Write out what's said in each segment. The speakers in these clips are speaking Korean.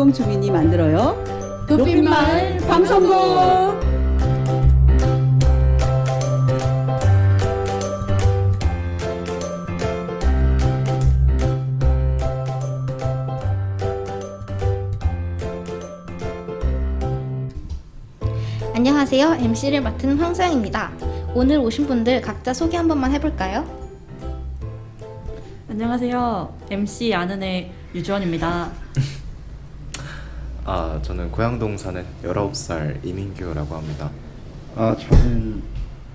김은동 주민이 만들어요. 높임말 방송국. 안녕하세요. MC를 맡은 황소영입니다. 오늘 오신 분들 각자 소개 한 번만 해볼까요? 안녕하세요. MC 아는 애 유주원입니다. 저는 고양동 사는 19살 이민규라고 합니다. 저는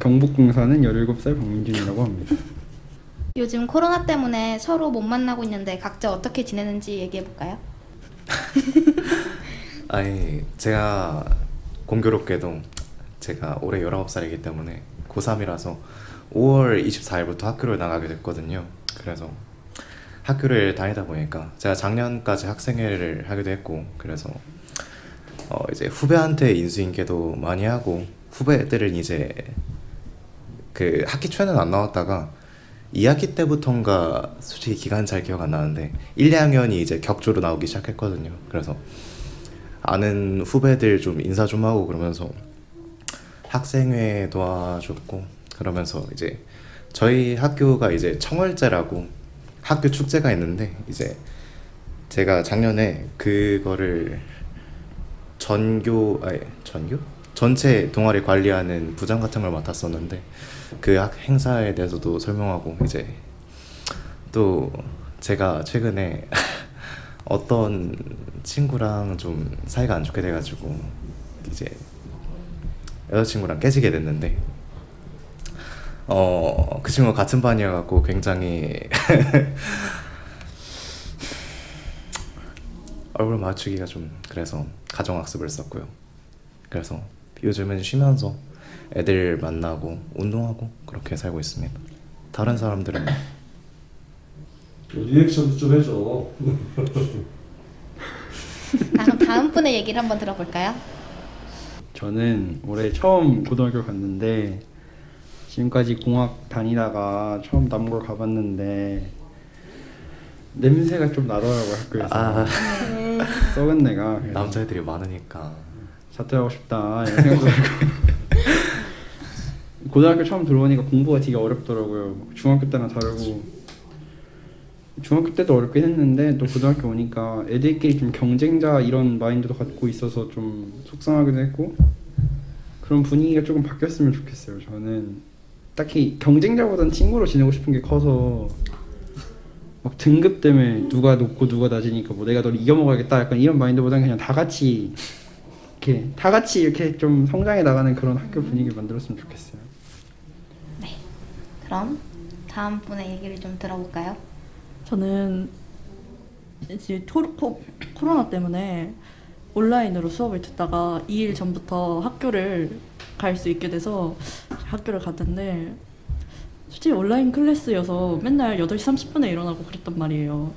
경북공 사는 17살 박민준이라고 합니다. 요즘 코로나 때문에 서로 못 만나고 있는데 각자 어떻게 지내는지 얘기해볼까요? 제가 공교롭게도 제가 올해 19살이기 때문에 고3이라서 5월 24일부터 학교를 나가게 됐거든요. 그래서 학교를 다니다 보니까 제가 작년까지 학생회를 하기도 했고, 그래서 이제 후배한테 인수인계도 많이 하고, 후배들은 이제 그 학기 초에는 안 나왔다가 2학기 때부터인가 솔직히 기간 잘 기억 안 나는데 1, 2학년이 이제 격조로 나오기 시작했거든요. 그래서 아는 후배들 좀 인사 좀 하고 그러면서 학생회 도와줬고, 그러면서 이제 저희 학교가 이제 청월제라고 학교 축제가 있는데, 이제 제가 작년에 그거를 전체 동아리 관리하는 부장 같은 걸 맡았었는데, 그 행사에 대해서도 설명하고, 이제 또 제가 최근에 어떤 친구랑 좀 사이가 안 좋게 돼가지고 이제 여자친구랑 깨지게 됐는데, 그 친구가 같은 반이어갖고 굉장히 얼굴 맞추기가 좀 그래서 가정학습을 썼고요. 그래서 요즘은 쉬면서 애들 만나고 운동하고 그렇게 살고 있습니다. 다른 사람들은 리액션도 좀 해줘. 그럼 다음 분의 얘기를 한번 들어볼까요? 저는 올해 처음 고등학교 갔는데, 지금까지 공학 다니다가 처음 남고를 가봤는데 냄새가 좀 나더라고요, 학교에서. 썩은 내가. 남자애들이 많으니까 자퇴하고 싶다 이런 생각도 들고. 고등학교 처음 들어오니까 공부가 되게 어렵더라고요. 중학교 때랑 다르고, 중학교 때도 어렵긴 했는데 또 고등학교 오니까 애들끼리 좀 경쟁자 이런 마인드도 갖고 있어서 좀 속상하기도 했고, 그런 분위기가 조금 바뀌었으면 좋겠어요. 저는 딱히 경쟁자보다는 친구로 지내고 싶은 게 커서, 막 등급 때문에 누가 높고 누가 낮으니까 뭐 내가 너를 이겨먹어야겠다 약간 이런 마인드보다는 그냥 다 같이 이렇게 좀 성장해 나가는 그런 학교 분위기를 만들었으면 좋겠어요. 네. 그럼 다음 분의 얘기를 좀 들어볼까요? 저는 이제 코로나 때문에 온라인으로 수업을 듣다가 2일 전부터 학교를 갈 수 있게 돼서 학교를 갔는데, 솔직히 온라인 클래스여서 맨날 8시 30분에 일어나고 그랬단 말이에요.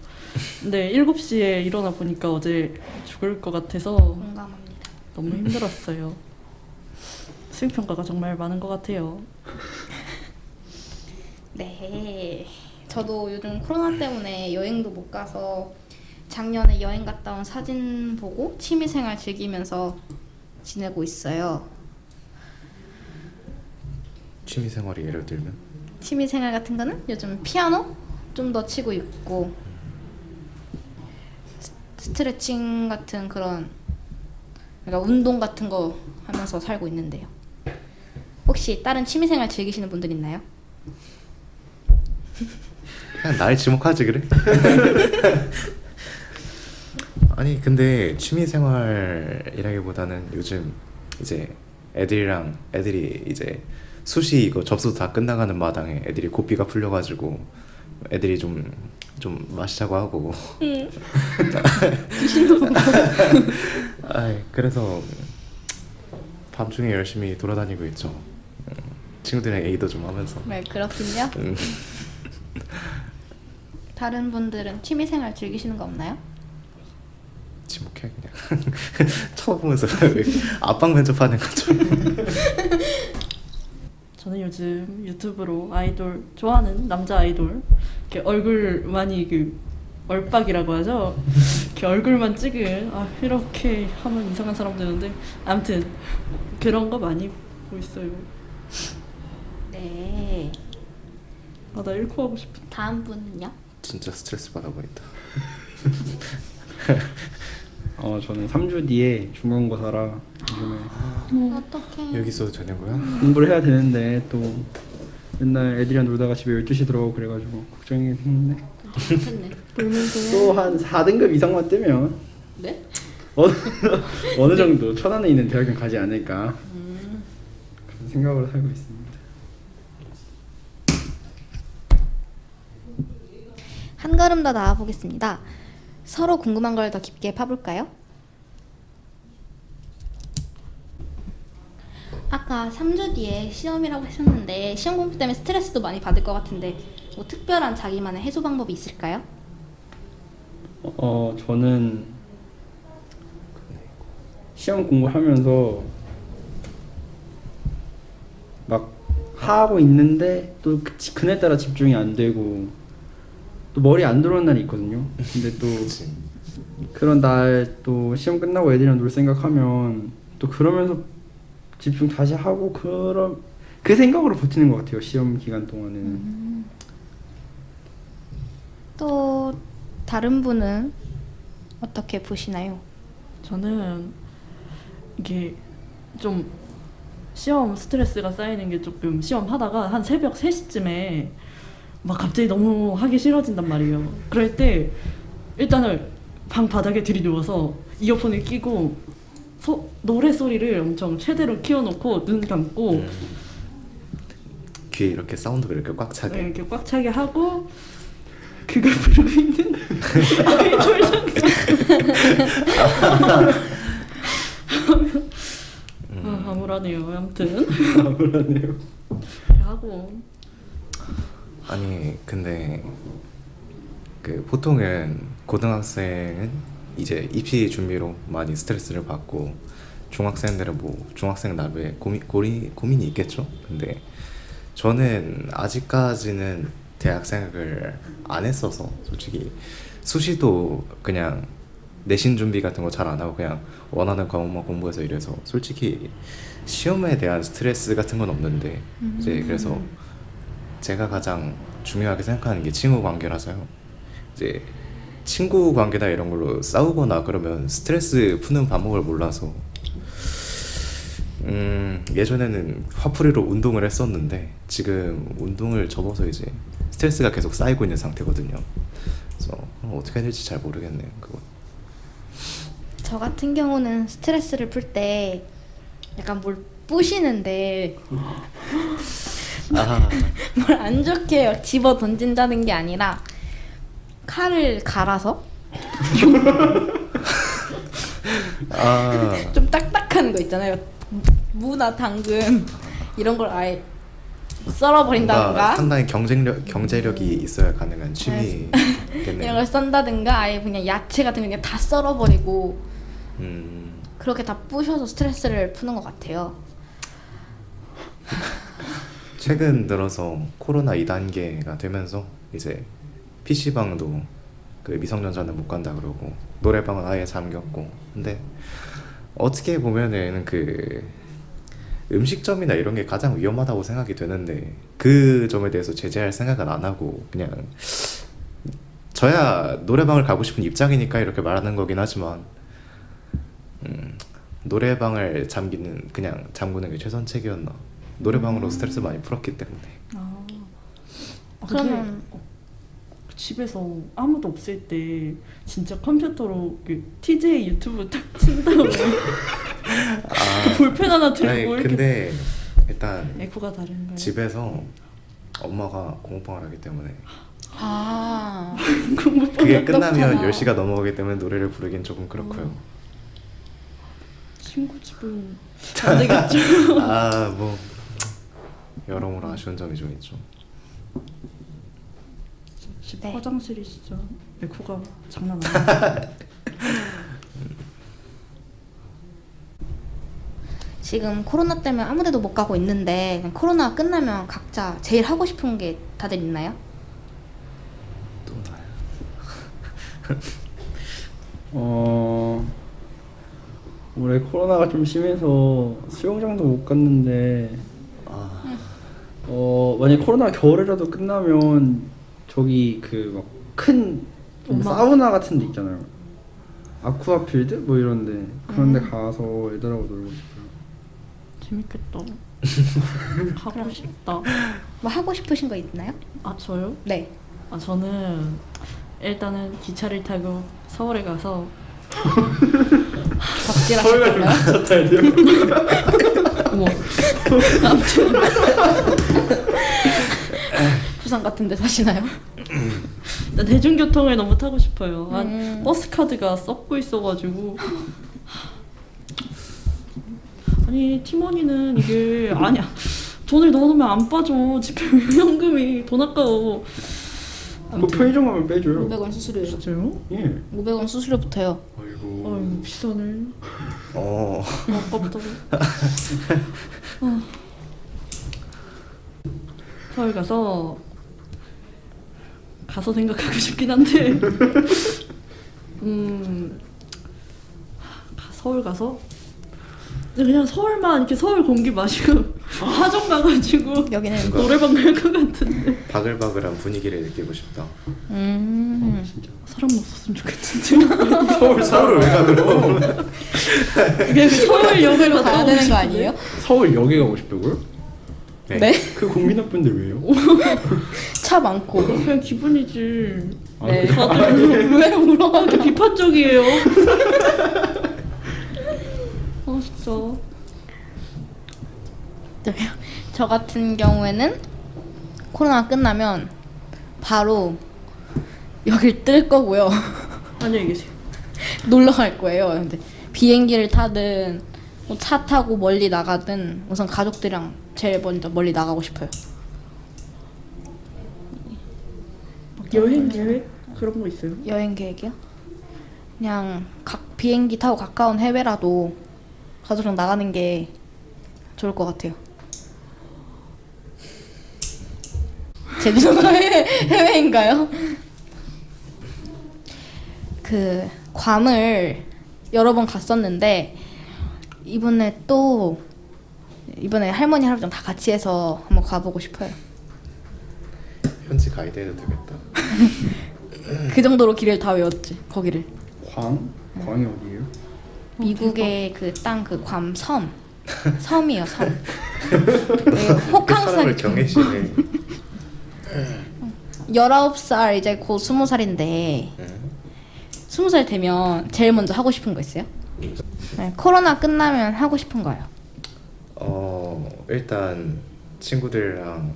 근데 7시에 일어나 보니까 어제 죽을 것 같아서 공감합니다. 너무 힘들었어요. 수행평가가 정말 많은 것 같아요. 네. 저도 요즘 코로나 때문에 여행도 못 가서 작년에 여행 갔다 온 사진 보고 취미생활 즐기면서 지내고 있어요. 취미생활이 예를 들면 취미생활 같은 거는 요즘 피아노 좀 더 치고 있고, 스트레칭 같은 그런, 그러니까 운동 같은 거 하면서 살고 있는데요. 혹시 다른 취미생활 즐기시는 분들 있나요? 그냥 날 지목하지 그래? 아니 근데 취미생활이라기보다는 요즘 이제 애들이 이제 수시 이거 접수 다 끝나가는 마당에 애들이 고삐가 풀려가지고 애들이 좀 마시자고 하고 그래서 밤중에 열심히 돌아다니고 있죠. 친구들이랑 A도 좀 하면서. 네, 그렇군요. 다른 분들은 취미생활 즐기시는 거 없나요? 지목해 그냥 쳐다보면서 압박 면접하는 것처럼. 저는 요즘 유튜브로 아이돌 좋아하는 남자 아이돌 이렇게 얼굴 많이 얼빡이라고 하죠. 이렇게 얼굴만 찍은 이렇게 하면 이상한 사람 되는데 아무튼 그런 거 많이 보고 있어요. 네. 나 1코 하고 싶어. 다음 분은요? 진짜 스트레스 받아 보인다. 저는 3주 뒤에 중간고사라 요즘에 어떡해. 여기서 되는 거야? 공부를 해야 되는데 또 맨날 애들이랑 놀다가 집에 12시 들어오고 그래가지고 걱정이긴 했는데 좋겠네. 또 한 4등급 이상만 뜨면 네? 어느 정도 천안에 있는 대학은 가지 않을까 그런 생각으로 살고 있습니다. 한 걸음 더 나아 보겠습니다. 서로 궁금한 걸 더 깊게 파볼까요? 아까 3주 뒤에 시험이라고 하셨는데 시험 공부 때문에 스트레스도 많이 받을 것 같은데 뭐 특별한 자기만의 해소 방법이 있을까요? 저는 시험 공부하면서 막 하고 있는데 또 그날따라 집중이 안 되고 또 머리 안 들어오는 날이 있거든요. 근데 또 그런 날 또 시험 끝나고 애들이랑 놀 생각하면 또 그러면서 집중 다시 하고 그 생각으로 버티는 것 같아요. 시험 기간 동안은. 또 다른 분은 어떻게 보시나요? 저는 이게 좀 시험 스트레스가 쌓이는 게 조금 시험 하다가 한 새벽 3시쯤에 막 갑자기 너무 하기 싫어진단 말이에요. 그럴 때 일단은 방 바닥에 들이누워서 이어폰을 끼고 노래 소리를 엄청 최대로 키워놓고 눈 감고 귀에 이렇게 사운드가 이렇게 꽉 차게. 네, 이렇게 꽉 차게 하고 그걸 부르고 있는 아이돌 장소 암울하네요. 아무튼 그러네요. 하고 아니 근데 그 보통은 고등학생은 이제 입시 준비로 많이 스트레스를 받고 중학생들은 뭐 중학생 나름의 고민이 있겠죠. 근데 저는 아직까지는 대학 생각을 안 했어서 솔직히 수시도 그냥 내신 준비 같은 거 잘 안 하고 그냥 원하는 과목만 공부해서 이래서 솔직히 시험에 대한 스트레스 같은 건 없는데 이제 그래서 제가 가장 중요하게 생각하는 게 친구 관계라서요. 이제 친구 관계나 이런 걸로 싸우거나 그러면 스트레스 푸는 방법을 몰라서 예전에는 화풀이로 운동을 했었는데 지금 운동을 접어서 이제 스트레스가 계속 쌓이고 있는 상태거든요. 그래서 어떻게 해야 될지 잘 모르겠네요. 그거. 저 같은 경우는 스트레스를 풀 때 약간 뭘 부시는데 아, 뭘 안 좋게 막 집어 던진다는 게 아니라 칼을 갈아서 좀 딱딱한 거 있잖아요. 무나 당근 이런 걸 아예 뭔가 썰어버린다든가 상당히 경제력이 있어야 가능한 취미겠네요. 이런 걸 썬다든가 아예 그냥 야채 같은 거 그냥 다 썰어버리고 그렇게 다 부셔서 스트레스를 푸는 것 같아요. 최근 들어서 코로나 2단계가 되면서 이제 PC방도 그 미성년자는 못 간다 그러고 노래방은 아예 잠겼고 근데 어떻게 보면은 그 음식점이나 이런 게 가장 위험하다고 생각이 되는데 그 점에 대해서 제재할 생각은 안 하고 그냥 저야 노래방을 가고 싶은 입장이니까 이렇게 말하는 거긴 하지만 노래방을 그냥 잠그는 게 최선책이었나. 노래방으로 스트레스 많이 풀었기 때문에. 그러면 집에서 아무도 없을 때 진짜 컴퓨터로 그 TJ 유튜브 딱 친 다음에 볼펜 하나 들고 아니, 이렇게 근데 일단 에코가 다른가요? 집에서 엄마가 공부방을 하기 때문에 그렇구나. 그게 끝나면 10시가 넘어가기 때문에 노래를 부르긴 조금 그렇고요. 친구 집은 안 되겠죠. 뭐 여러모로 아쉬운 점이 좀 있죠. 집 네. 화장실이 진짜 에코가 장난 아니야. 지금 코로나 때문에 아무 데도 못 가고 있는데 코로나가 끝나면 각자 제일 하고 싶은 게 다들 있나요? 또 나요. 올해 코로나가 좀 심해서 수영장도 못 갔는데 아, 만약 코로나 겨울이라도 끝나면 저기 그 막 큰 사우나 같은 데 있잖아요. 아쿠아필드 뭐 이런데 그런 데 가서 애들하고 놀고 싶어요. 재밌겠다. 가고 싶다. 뭐 하고 싶으신 거 있나요? 아 저요? 네. 아 저는 일단은 기차를 타고 서울에 가서 덕질하실까요? 차 타야 돼요? 어머 아무튼 부산 같은 데 사시나요? 나 대중교통을 너무 타고 싶어요. 버스 카드가 썩고 있어가지고 아니 팀원이는 이게 아니야 돈을 넣어놓으면 안 빠져 집행유연금이 돈 아까워. 그 편의점 가면 빼줘요. 500원 수수료요. 진짜요? 예. 500원 수수료부터요. 아이고. 아유 비싸네. 아깝다. 서울 가서 생각하고 싶긴 한데 서울 가서 그냥 서울만 이렇게 서울 공기 마시고 하정 가가지고 여기는 노래방 갈 것 같은데 바글바글한 분위기를 느끼고 싶다. 진짜. 사람 없었으면 좋겠는데 서울을 왜 가 그럼? 그냥 서울역으로 가야 되는 거 아니에요? 서울역에 가고 싶다고요? 네? 그 국민 나쁜데 왜요? 차 많고. 그냥 기분이지. 아, 네. 그래요? 다들 왜 울어? 이렇게 비판적이에요. 아 진짜. 저 같은 경우에는 코로나 끝나면 바로 여길 뜰 거고요. 안녕히 계세요. 놀러 갈 거예요. 근데 비행기를 타든 뭐 차 타고 멀리 나가든 우선 가족들이랑 제일 먼저 멀리 나가고 싶어요. 여행 계획 그런 거 있어요? 여행 계획이요? 그냥 비행기 타고 가까운 해외라도 가족이랑 나가는 게 좋을 것 같아요. 제주도가 해외인가요? 그 괌을 여러 번 갔었는데 이번에 할머니 할아버지랑 다 같이 해서 한번 가보고 싶어요. 현지 가이드 해도 되겠다. 그 정도로 길을 다 외웠지. 거기를. 광이 어디예요? 미국의 그 땅 그 괌 섬이에요. 섬. 네, 사람을 호캉스. 경외시네. 19살 이제 곧 20살인데 20살 되면 제일 먼저 하고 싶은 거 있어요? 네, 코로나 끝나면 하고 싶은 거예요. 일단 친구들이랑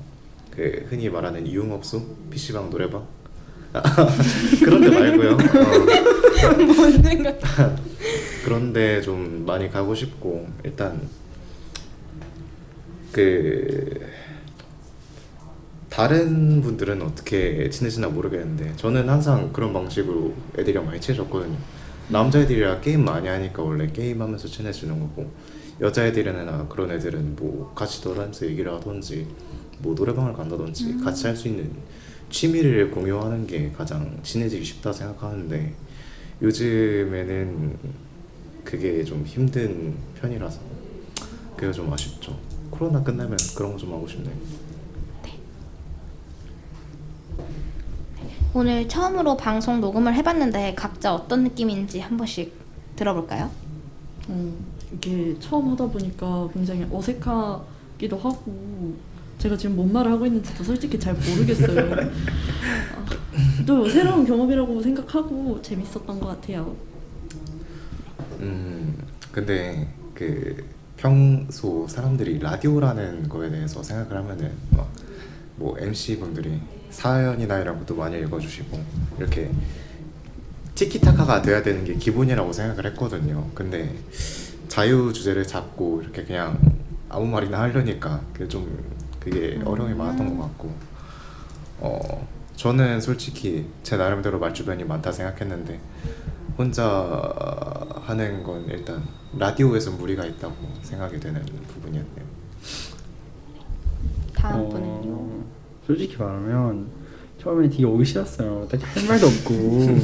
그 흔히 말하는 유흥업소, PC방, 노래방 그런 데 말고요. 뭔 생각? 그런데 좀 많이 가고 싶고 일단 그 다른 분들은 어떻게 지내시나 모르겠는데 저는 항상 그런 방식으로 애들이랑 많이 친해졌거든요. 남자애들이랑 게임 많이 하니까 원래 게임하면서 친해지는 거고 여자애들이나 그런 애들은 뭐 같이 놀면서 얘기를 하던지 뭐 노래방을 간다든지 같이 할 수 있는 취미를 공유하는 게 가장 친해지기 쉽다 생각하는데 요즘에는 그게 좀 힘든 편이라서 그게 좀 아쉽죠. 코로나 끝나면 그런 거 좀 하고 싶네요. 오늘 처음으로 방송 녹음을 해봤는데 각자 어떤 느낌인지 한 번씩 들어볼까요? 이게 처음 하다 보니까 굉장히 어색하기도 하고 제가 지금 뭔 말을 하고 있는지도 솔직히 잘 모르겠어요. 또 새로운 경험이라고 생각하고 재밌었던 것 같아요. 근데 그 평소 사람들이 라디오라는 거에 대해서 생각을 하면은 막 뭐 MC 분들이 사연이나 이런 것도 많이 읽어주시고 이렇게 티키타카가 돼야 되는 게 기본이라고 생각을 했거든요. 근데 자유 주제를 잡고 이렇게 그냥 아무 말이나 하려니까 그게 어려움이 많았던 것 같고 저는 솔직히 제 나름대로 말주변이 많다 생각했는데 혼자 하는 건 일단 라디오에서 무리가 있다고 생각이 되는 부분이었네요. 다음 분은요? 솔직히 말하면 처음에 되게 오기 싫었어요. 딱히 할 말도 없고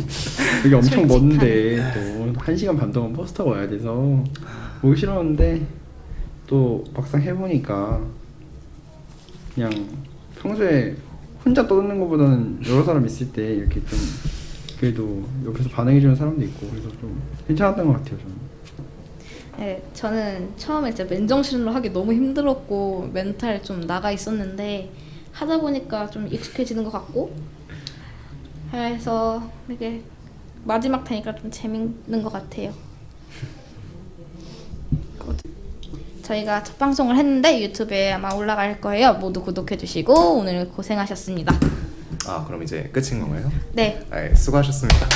여기 엄청 먼데 또 1시간 반 동안 버스 타고 와야 돼서 오기 싫었는데 또 막상 해보니까 그냥 평소에 혼자 떠드는 것보다는 여러 사람 있을 때 이렇게 좀 그래도 옆에서 반응해주는 사람도 있고 그래서 좀 괜찮았던 것 같아요 저는. 네, 저는 처음에 진짜 맨정신으로 하기 너무 힘들었고 멘탈 좀 나가 있었는데 하다 보니까 좀 익숙해지는 것 같고 그래서 이게 마지막 되니까 좀 재밌는 것 같아요. 저희가 첫 방송을 했는데 유튜브에 아마 올라갈 거예요. 모두 구독해주시고 오늘 고생하셨습니다. 아 그럼 이제 끝인 건가요? 네. 아, 예, 수고하셨습니다.